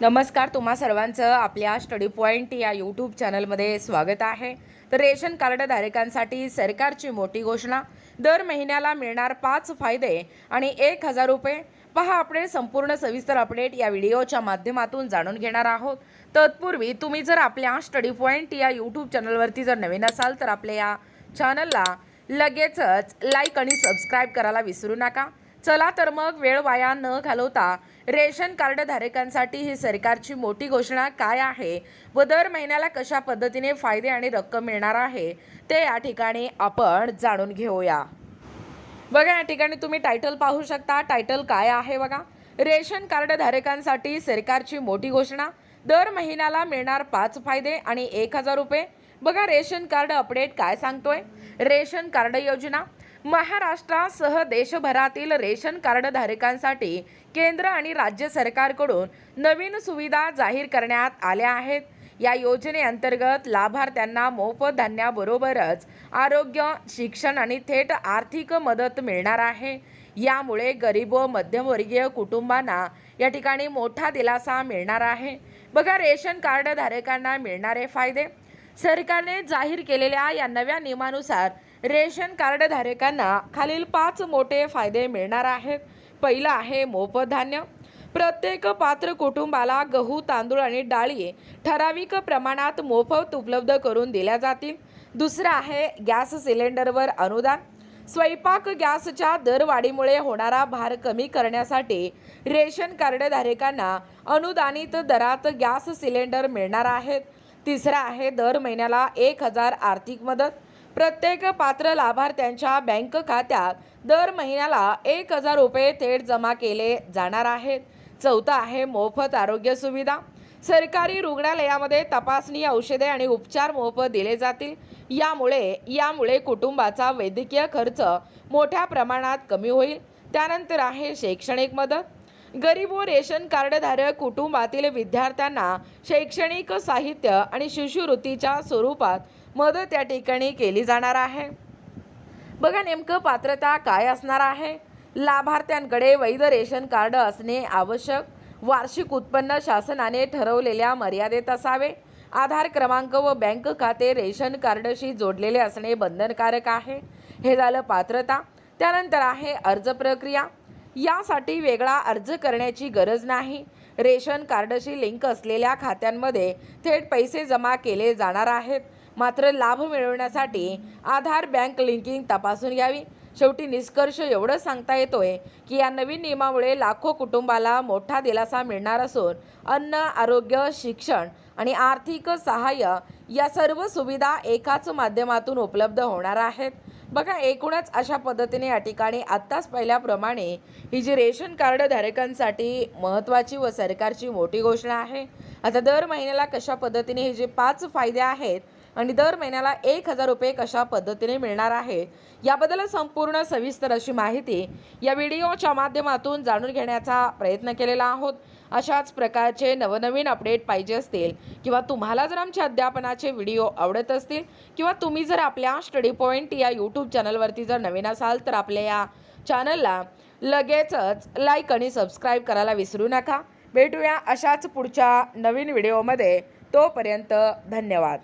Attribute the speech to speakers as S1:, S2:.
S1: नमस्कार, तुम्हा सर्वांचं आपल्या स्टडी पॉइंट या यूट्यूब चॅनलमध्ये स्वागत आहे। तर रेशन कार्ड धारकांसाठी सरकारची मोठी घोषणा, दर महिन्याला मिळणार 5 फायदे आणि 1000 रुपये। पहा अपडेट, संपूर्ण सविस्तर अपडेट या व्हिडिओच्या माध्यमातून जाणून घेणार आहोत। तत्पूर्वी तुम्ही जर आपल्या स्टडी पॉइंट या यूट्यूब चॅनलवरती जर नवीन असाल तर आपल्या या चॅनलला लगेचच लाईक आणि सबस्क्राइब करायला विसरू नका। चला तर मग वेळ वाया न घालवता रेशन कार्ड धारकांसाठी ही सरकारची मोठी घोषणा काय आहे व दर महिन्याला कशा पद्धतीने फायदे आणि रक्कम मिळणार आहे ते या ठिकाणी आपण जाणून घेऊया। बघा, या ठिकाणी तुम्ही टायटल पाहू शकता। टायटल काय आहे बघा, रेशन कार्ड धारकांसाठी सरकारची मोठी घोषणा, दर महिन्याला मिळणार 5 फायदे आणि 1000 रुपये। बघा, रेशन कार्ड अपडेट काय सांगतोय। रेशन कार्ड योजना, महाराष्ट्रासह देशभरातील रेशन कार्ड धारकांसाठी केंद्र आणि राज्य सरकारकडून नवीन सुविधा जाहीर करण्यात आल्या आहेत। या योजनेअंतर्गत लाभार्थ्यांना मोफत धान्याबरोबरच आरोग्य, शिक्षण आणि थेट आर्थिक मदत मिळणार आहे। यामुळे गरीब व मध्यमवर्गीय कुटुंबांना या ठिकाणी मोठा दिलासा मिळणार आहे। बघा, रेशन कार्ड धारकांना मिळणारे फायदे। सरकारने जाहीर केलेल्या या नव्या नियमानुसार रेशन कार्ड धारकांना खालील 5 मोठे फायदे मिळणार आहेत। पहिला आहे मोफत धान्य। प्रत्येक पात्र कुटुंबाला गहू, तांदूळ आणि डाळी ठराविक प्रमाणात मोफत उपलब्ध करून दिल्या जातील। दुसरा आहे गॅस सिलेंडरवर अनुदान। स्वयंपाक गॅसच्या दरवाढीमुळे होणारा भार कमी करण्यासाठी रेशन कार्ड धारकांना अनुदानित दरात गॅस सिलेंडर मिळणार आहेत। तिसरा आहे दर महिन्याला 1000 आर्थिक मदत। प्रत्येक पात्र लाभार्थ्यांच्या बँक खात्यात दर महिन्याला 1000 रुपये थेट जमा केले जाणार आहेत। चौथा आहे मोफत आरोग्य सुविधा। सरकारी रुग्णालयामध्ये तपासणी, औषधे आणि उपचार मोफत दिले जातील। यामुळे कुटुंबाचा वैद्यकीय खर्च मोठ्या प्रमाणात कमी होईल। त्यानंतर आहे शैक्षणिक मदत। गरीब व रेशन कार्डधारक कुटुंबातील विद्यार्थ्यांना शैक्षणिक साहित्य आणि शिष्यवृत्तीच्या स्वरूपात मदत या ठिकाणी केली जाणार आहे। बघा, नेमकं पात्रता काय असणार आहे। लाभार्थ्यांकडे वैध रेशन कार्ड असणे आवश्यक। वार्षिक उत्पन्न शासनाने ठरवलेल्या मर्यादेत असावे। आधार क्रमांक व बँक खाते रेशन कार्डशी जोडलेले असणे बंधनकारक आहे। हे झालं पात्रता। त्यानंतर आहे अर्ज प्रक्रिया। यासाठी वेगळा अर्ज करण्याची गरज नाही। रेशन कार्डशी लिंक असलेल्या खात्यांमध्ये थेट पैसे जमा केले जाणार आहेत। मात्र लाभ मिळवण्यासाठी आधार बँक लिंकिंग तपासून घ्यावी। शेवटी निष्कर्ष एवढं सांगता येतोय की या नवीन नियमामुळे लाखो कुटुंबाला मोठा दिलासा मिळणार असून अन्न, आरोग्य, शिक्षण आणि आर्थिक सहाय्य या सर्व सुविधा एकाच माध्यमातून उपलब्ध होणार आहेत। बघा, एकूणच अशा पद्धतीने या ठिकाणी आत्ताच पाहिल्याप्रमाणे ही जी रेशन कार्ड धारकांसाठी महत्त्वाची व सरकारची मोठी घोषणा आहे। आता दर महिन्याला कशा पद्धतीने हे जे 5 फायदे आहेत आणि दर महिन्याला 1000 रुपये कशा पद्धतीने मिळणार आहे याबद्दल संपूर्ण सविस्तर अशी माहिती या व्हिडिओच्या माध्यमातून जाणून घेण्याचा प्रयत्न केलेला आहोत। अशाच प्रकारचे नवनवीन अपडेट पाहिजे असतील किंवा तुम्हाला जर आमच्या अध्यापनाचे व्हिडिओ आवडत असतील किंवा तुम्ही जर आपल्या स्टडी पॉइंट या यूट्यूब चॅनलवरती जर नवीन असाल तर आपल्या या चॅनलला लगेचच लाईक आणि सबस्क्राइब करायला विसरू नका। भेटूया अशाच पुढच्या नवीन व्हिडिओमध्ये। तोपर्यंत धन्यवाद।